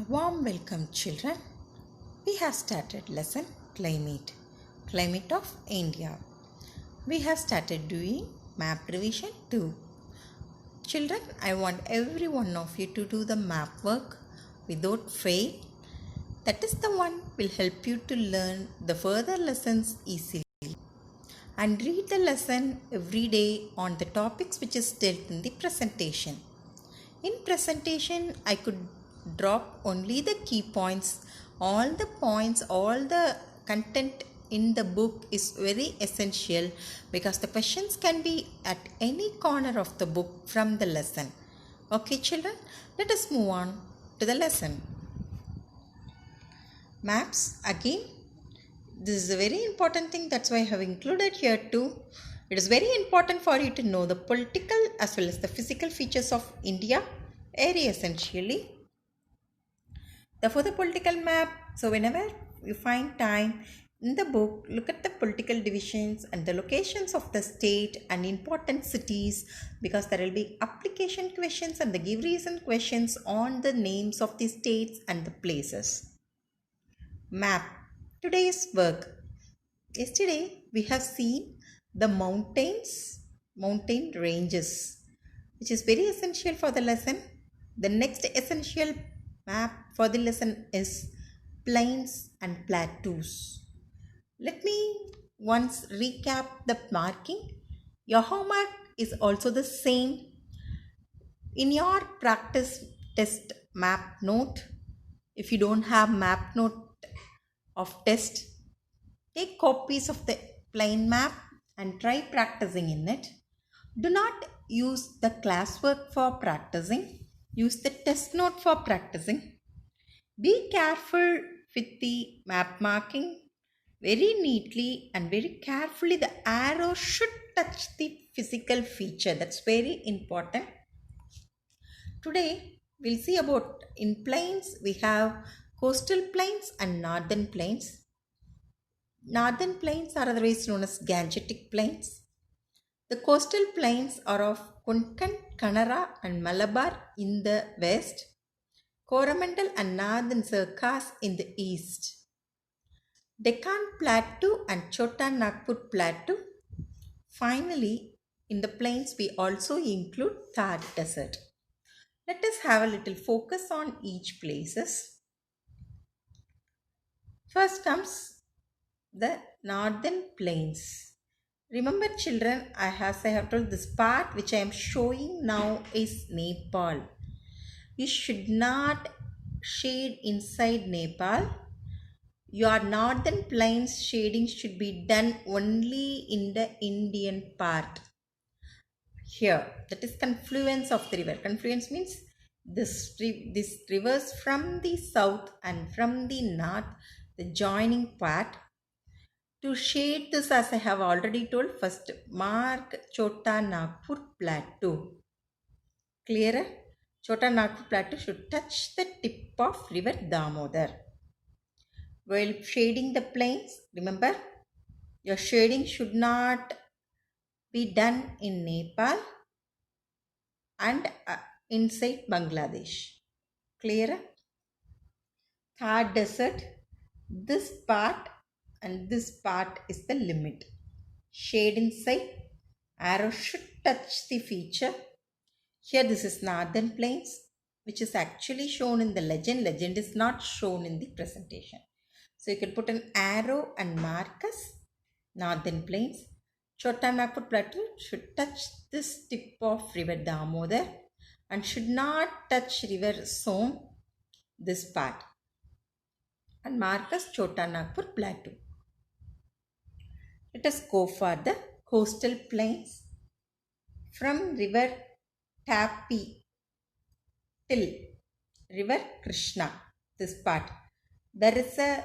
A warm welcome, children. We have started lesson Climate of India. We have started doing map revision 2. Children, I want every one of you to do the map work without fail. That is the one will help you to learn the further lessons easily. And read the lesson every day on the topics which is dealt in the presentation. In presentation, I could drop only the key points. All the content in the book is very essential because the questions can be at any corner of the book from the lesson. Okay, children, let us move on to the lesson. Maps again. This is a very important thing, that's why I have included here too. It is very important for you to know the political as well as the physical features of India, very essentially. Therefore, the political map. So, whenever you find time in the book, look at the political divisions and the locations of the state and important cities, because there will be application questions and the give reason questions on the names of the states and the places. Map. Today's work. Yesterday we have seen the mountain ranges, which is very essential for the lesson. The next essential map for the lesson is plains and plateaus. Let me once recap the marking. Your homework is also the same. In your practice test map note, if you don't have map note of test, take copies of the plain map and try practicing in it. Do not use the classwork for practicing. Use the test note for practicing. Be careful with the map marking. Very neatly and very carefully the arrow should touch the physical feature. That's very important. Today we'll see about in plains we have coastal plains and northern plains. Northern plains are otherwise known as Gangetic plains. The coastal plains are of Konkan, Kanara and Malabar in the west, Coromandel and Northern Circas in the east, Deccan Plateau and Chota Nagpur Plateau. Finally, in the plains we also include Thar Desert. Let us have a little focus on each places. First comes the northern plains. Remember, children, I have told this part which I am showing now is Nepal. You should not shade inside Nepal. Your northern plains shading should be done only in the Indian part. Here, that is confluence of the river. Confluence means this rivers from the south and from the north, the joining part. To shade this, as I have already told, first mark Chota Nagpur Plateau. Clearer? Chota Nagpur Plateau should touch the tip of river Damodar. While shading the plains, remember, your shading should not be done in Nepal and inside Bangladesh. Clearer? Thar Desert, this part and this part is the limit. Shade inside, arrow should touch the feature. Here this is northern plains, which is actually shown in the legend. Legend is not shown in the presentation. So you can put an arrow and mark as northern plains. Chota Nagpur Plateau should touch this tip of river Damodar and should not touch river Son, this part, and mark as Chota Nagpur Plateau. Let us go for the coastal plains. From river Tapi till river Krishna, this part, there is a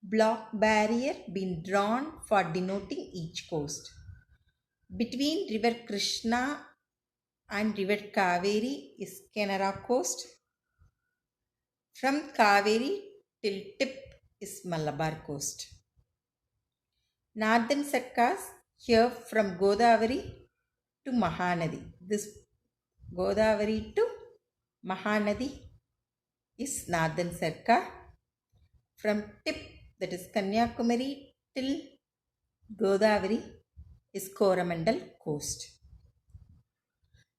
block barrier being drawn for denoting each coast. Between river Krishna and river Kaveri is Canara coast. From Kaveri till tip is Malabar coast. Northern Circas, here from Godavari to Mahanadi. This Godavari to Mahanadi is Northern Sarkar. From tip, that is Kanyakumari, till Godavari is Coromandel coast.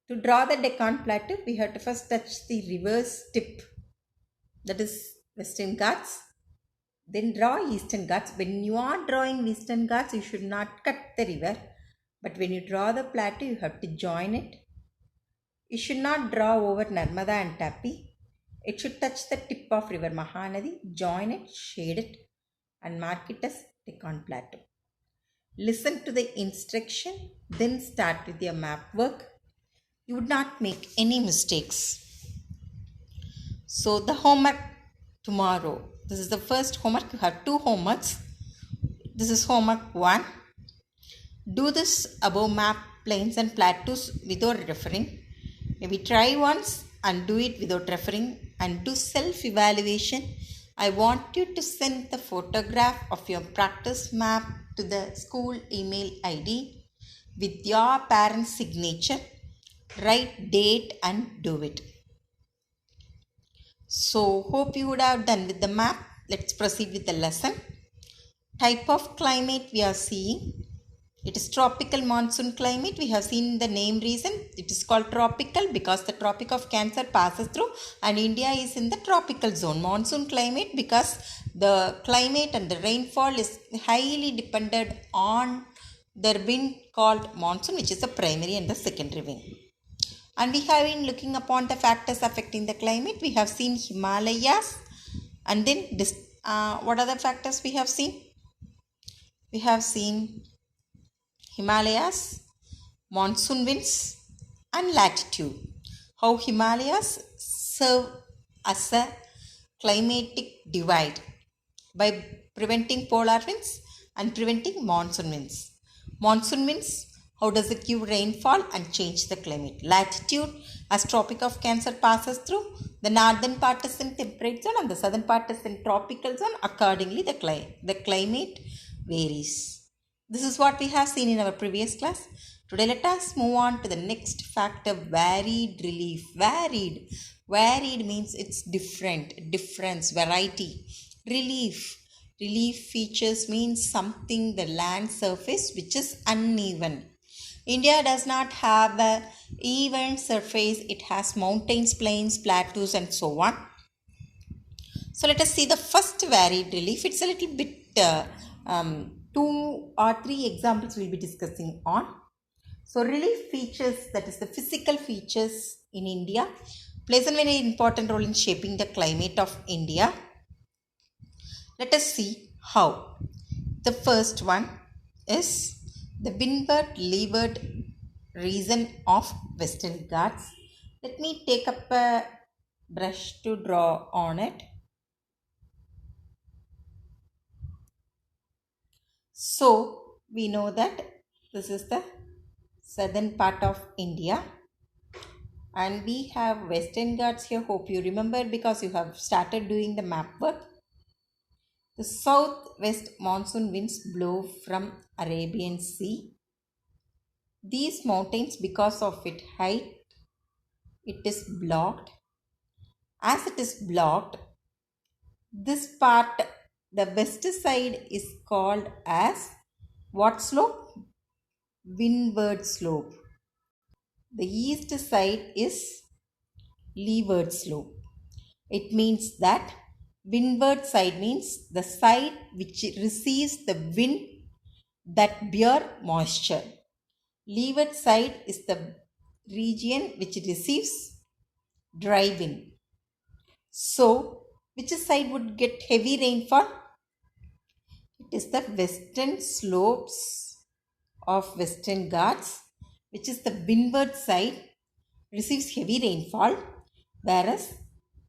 To draw the Deccan Plateau, we have to first touch the reverse tip, that is Western Ghats. Then draw Eastern Ghats. When you are drawing Eastern Ghats, you should not cut the river. But when you draw the plateau, you have to join it. You should not draw over Narmada and Tapi. It should touch the tip of river Mahanadi, join it, shade it, and mark it as Deccan Plateau. Listen to the instruction, then start with your map work. You would not make any mistakes. So the homework tomorrow. This is the first homework. You have two homeworks. This is homework 1. Do this above map plains and plateaus without referring. Maybe try once and do it without referring and do self-evaluation. I want you to send the photograph of your practice map to the school email ID with your parent's signature. Write date and do it. So hope you would have done with the map. Let's proceed with the lesson. Type of climate we are seeing. It is tropical monsoon climate. We have seen the name reason. It is called tropical because the Tropic of Cancer passes through and India is in the tropical zone. Monsoon climate because the climate and the rainfall is highly dependent on the wind called monsoon, which is the primary and the secondary wind. And we have been looking upon the factors affecting the climate. We have seen Himalayas and then what other factors we have seen? We have seen Himalayas, monsoon winds and latitude. How Himalayas serve as a climatic divide by preventing polar winds and preventing monsoon winds. Monsoon winds, how does it give rainfall and change the climate? Latitude, as Tropic of Cancer passes through, the northern part is in temperate zone and the southern part is in tropical zone. Accordingly, the climate varies. This is what we have seen in our previous class. Today, let us move on to the next factor, varied relief. Varied. Varied means it's different, difference, variety. Relief. Relief features means something, the land surface which is uneven. India does not have an even surface. It has mountains, plains, plateaus and so on. So let us see the first varied relief. It's a little bit, 2 or 3 examples we'll be discussing on. So relief features, that is the physical features in India, plays a very important role in shaping the climate of India. Let us see how. The first one is the windward-leeward region of Western Ghats. Let me take up a brush to draw on it. So we know that this is the southern part of India and we have Western Ghats here. Hope you remember because you have started doing the map work. The southwest monsoon winds blow from Arabian Sea. These mountains, because of its height, it is blocked. As it is blocked, this part, the west side is called as what slope? Windward slope. The east side is leeward slope. It means that windward side means the side which receives the wind that bear moisture. Leeward side is the region which receives dry wind. So, which side would get heavy rainfall? It is the western slopes of Western Ghats, which is the windward side, receives heavy rainfall, whereas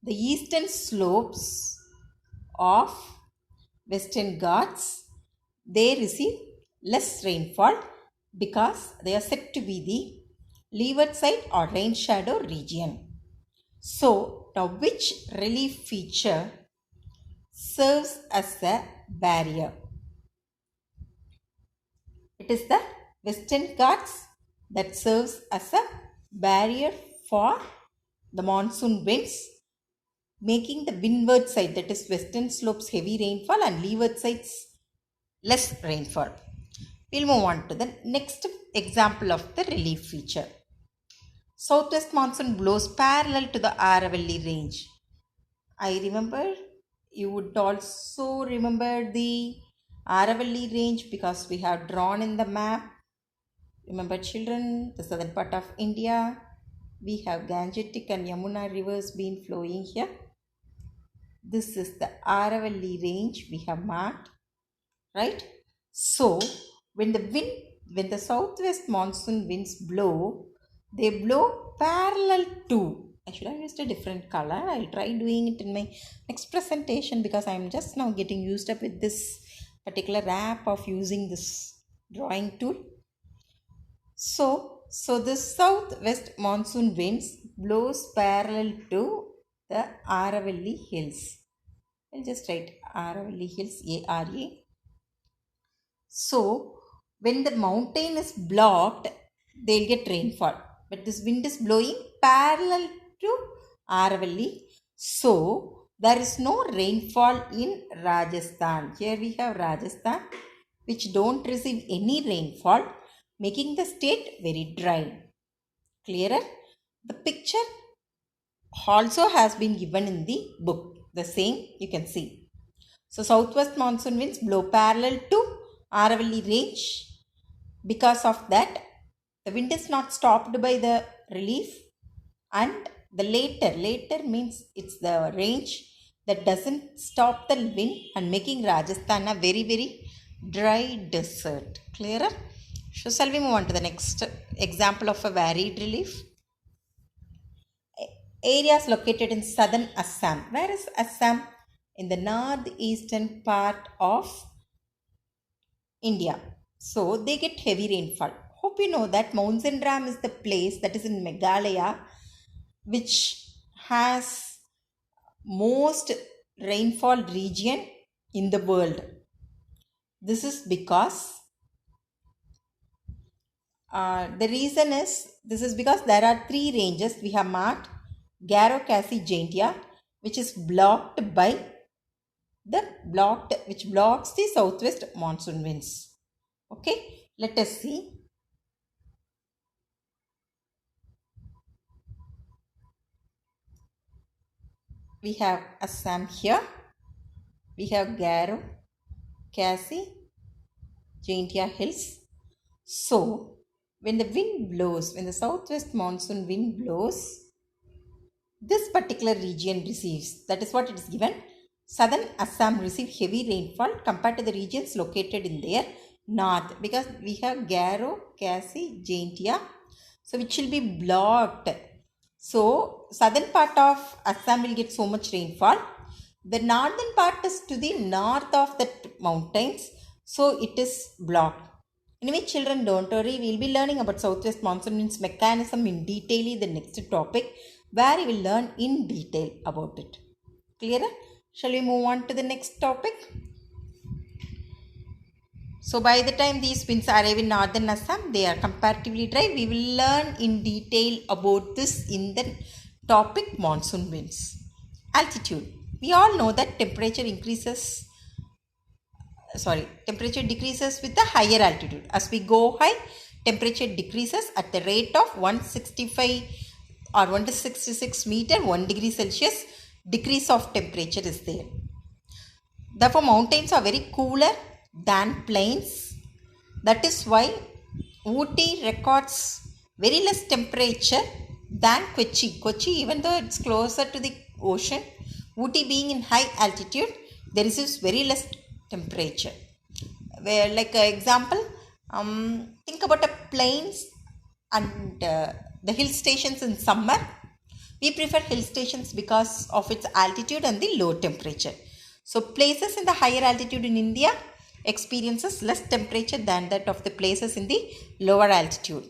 the eastern slopes of Western Ghats, they receive less rainfall because they are said to be the leeward side or rain shadow region. So, now which relief feature serves as a barrier? It is the Western Ghats that serves as a barrier for the monsoon winds making the windward side, that is western slopes, heavy rainfall and leeward sides less rainfall. We'll move on to the next example of the relief feature. Southwest monsoon blows parallel to the Aravalli range. I remember you would also remember the Aravalli range because we have drawn in the map. Remember children, the southern part of India, we have Gangetic and Yamuna rivers been flowing here. This is the Aravalli range we have marked, right? So when the southwest monsoon winds blow, they blow parallel to. I should have used a different color. I'll try doing it in my next presentation because I'm just now getting used up with this particular app of using this drawing tool. So the southwest monsoon winds blows parallel to the Aravalli Hills. I'll just write Aravalli Hills, A-R-A. So when the mountain is blocked, they'll get rainfall. But this wind is blowing parallel to Aravalli. So there is no rainfall in Rajasthan. Here we have Rajasthan, which don't receive any rainfall, making the state very dry. Clearer? The picture also has been given in the book. The same you can see. So southwest monsoon winds blow parallel to Aravalli range. Because of that, the wind is not stopped by the relief, and the later means it's the range that doesn't stop the wind and making Rajasthan a very, very dry desert. Clearer? So shall we move on to the next example of a varied relief? Areas located in southern Assam. Where is Assam? In the northeastern part of India. So they get heavy rainfall. Hope you know that Mount Sindram is the place that is in Meghalaya which has most rainfall region in the world. This is because because there are three ranges we have marked. Garo, Khasi, Jaintia, which is which blocks the southwest monsoon winds. Okay, let us see. We have Assam here. We have Garo, Khasi, Jaintia hills. So when the southwest monsoon wind blows, this particular region receives, that is what it is given. Southern Assam receive heavy rainfall compared to the regions located in their north, because we have Garo, Khasi, Jaintia, so which will be blocked. So southern part of Assam will get so much rainfall. The northern part is to the north of the mountains, so it is blocked. Anyway, children, don't worry. We'll be learning about southwest monsoon winds mechanism in detail in the next topic, where you will learn in detail about it. Clear? Shall we move on to the next topic? So by the time these winds arrive in northern Assam, they are comparatively dry. We will learn in detail about this in the topic monsoon winds. Altitude. We all know that temperature decreases with the higher altitude. As we go high, temperature decreases at the rate of 165 or 166 meter, 1 degree Celsius decrease of temperature is there. Therefore, mountains are very cooler than plains. That is why Ooty records very less temperature than Kochi. Kochi, even though it's closer to the ocean, Ooty being in high altitude, there is very less temperature. Where, like example, think about a plains and the hill stations in summer. We prefer hill stations because of its altitude and the low temperature. So places in the higher altitude in India experiences less temperature than that of the places in the lower altitude.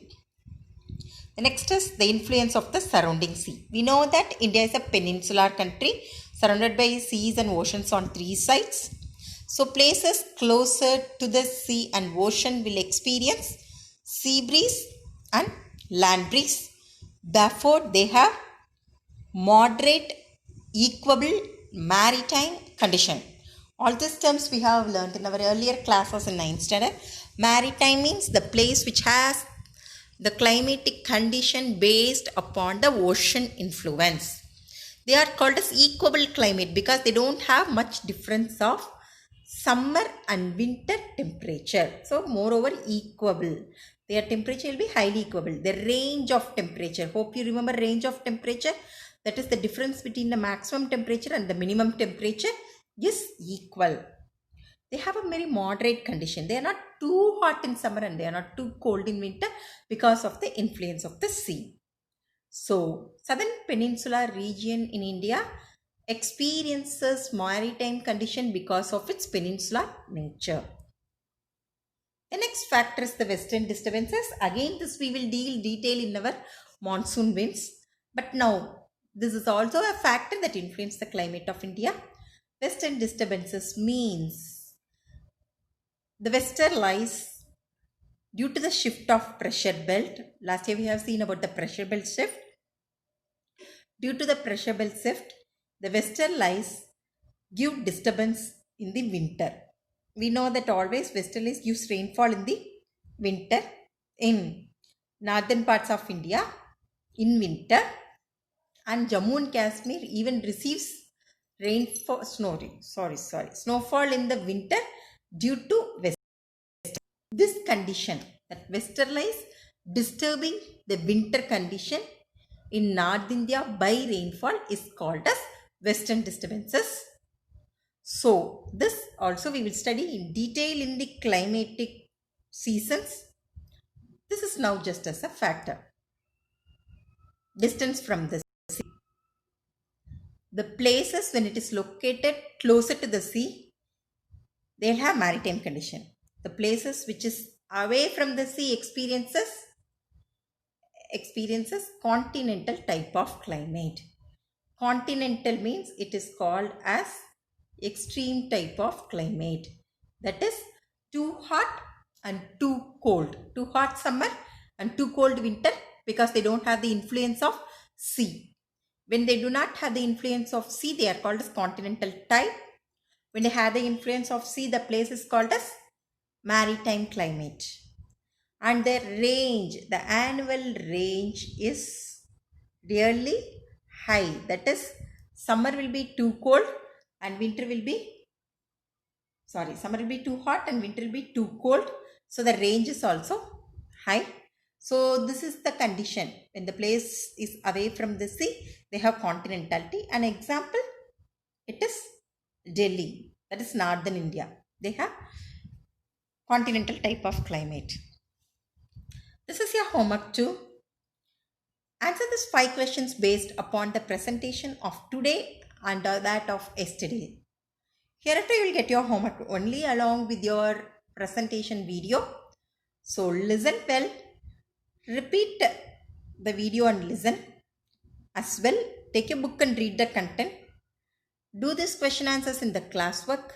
The next is the influence of the surrounding sea. We know that India is a peninsular country surrounded by seas and oceans on three sides. So places closer to the sea and ocean will experience sea breeze and land breeze. Therefore, they have moderate equable maritime condition. All these terms we have learned in our earlier classes in 9th standard. Maritime means the place which has the climatic condition based upon the ocean influence. They are called as equable climate because they don't have much difference of summer and winter temperature. So moreover equable. Their temperature will be highly equable. The range of temperature. Hope you remember range of temperature. That is the difference between the maximum temperature and the minimum temperature is equal. They have a very moderate condition. They are not too hot in summer and they are not too cold in winter because of the influence of the sea. So, Southern Peninsula region in India experiences maritime condition because of its peninsular nature. The next factor is the western disturbances. Again, this we will detail in our monsoon winds. But now, this is also a factor that influences the climate of India. Western disturbances means the western lies due to the shift of pressure belt. Last year we have seen about the pressure belt shift. Due to the pressure belt shift, the western lies give disturbance in the winter. We know that always westerlies gives rainfall in the winter in northern parts of India in winter, and Jammu and Kashmir even receives snowfall in the winter due to west. This condition, that westerlies disturbing the winter condition in North India by rainfall, is called as western disturbances. So, this also we will study in detail in the climatic seasons. This is now just as a factor. Distance from the sea. The places when it is located closer to the sea, they have maritime condition. The places which is away from the sea experiences continental type of climate. Continental means it is called as extreme type of climate. That is too hot and too cold. Too hot summer and too cold winter because they don't have the influence of sea. When they do not have the influence of sea, they are called as continental type. When they have the influence of sea, the place is called as maritime climate. And their range, the annual range is really high. That is, summer will be too cold and winter will be summer will be too hot and winter will be too cold. So the range is also high. So this is the condition. When the place is away from the sea, they have continentality. An example, it is Delhi. That is northern India. They have continental type of climate. This is your homework too. Answer these 5 questions based upon the presentation of today and that of yesterday. Hereafter you will get your homework only along with your presentation video. So listen well, repeat the video and listen. As well, take a book and read the content. Do these question answers in the classwork.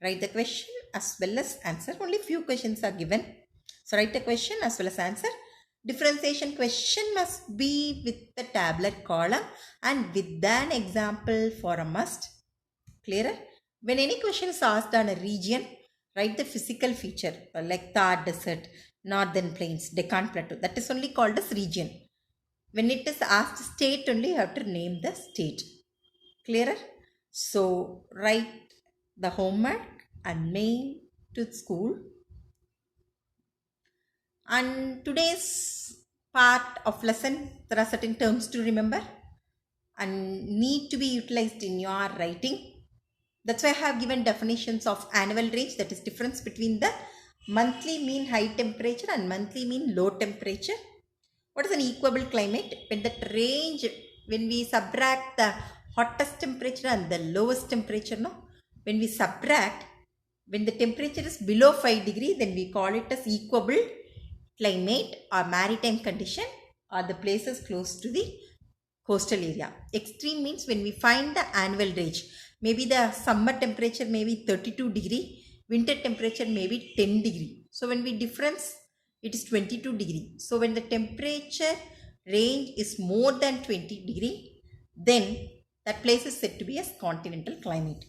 Write the question as well as answer. Only few questions are given. So write the question as well as answer. Differentiation question must be with the tablet column and with an example for a must. Clearer? When any question is asked on a region, write the physical feature like Thar Desert, Northern Plains, Deccan Plateau. That is only called as region. When it is asked state only, you have to name the state. Clearer? So write the homework and mail to school. And today's part of lesson, there are certain terms to remember and need to be utilized in your writing. That's why I have given definitions of annual range, that is difference between the monthly mean high temperature and monthly mean low temperature. What is an equable climate? When that range, when we subtract the hottest temperature and the lowest temperature, when we subtract, when the temperature is below 5 degree, then we call it as equable climate or maritime condition, or the places close to the coastal area. Extreme means when we find the annual range. Maybe the summer temperature may be 32 degree, winter temperature may be 10 degree. So when we difference, it is 22 degree. So when the temperature range is more than 20 degree, then That place is said to be as continental climate.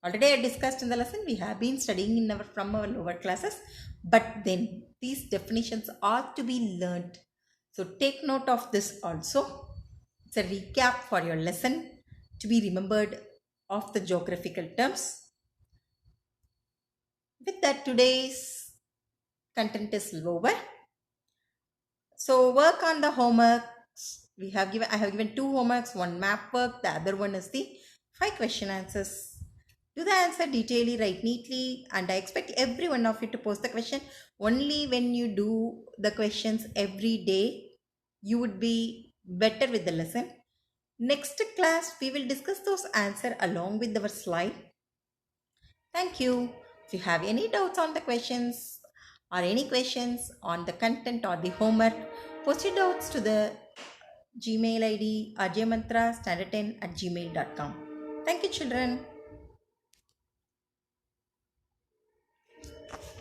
Already I discussed in the lesson, we have been studying from our lower classes, but then these definitions are to be learnt. So take note of this also. It's a recap for your lesson to be remembered of the geographical terms. With that, today's content is over. So work on the homeworks. I have given 2 homeworks, one map work, the other one is the 5 question answers. Do the answer detailedly, write neatly, and I expect every one of you to post the question. Only when you do the questions every day, you would be better with the lesson. Next class, we will discuss those answers along with our slide. Thank you. If you have any doubts on the questions or any questions on the content or the homework, post your doubts to the Gmail ID rjmantra standard10@gmail.com. Thank you, children.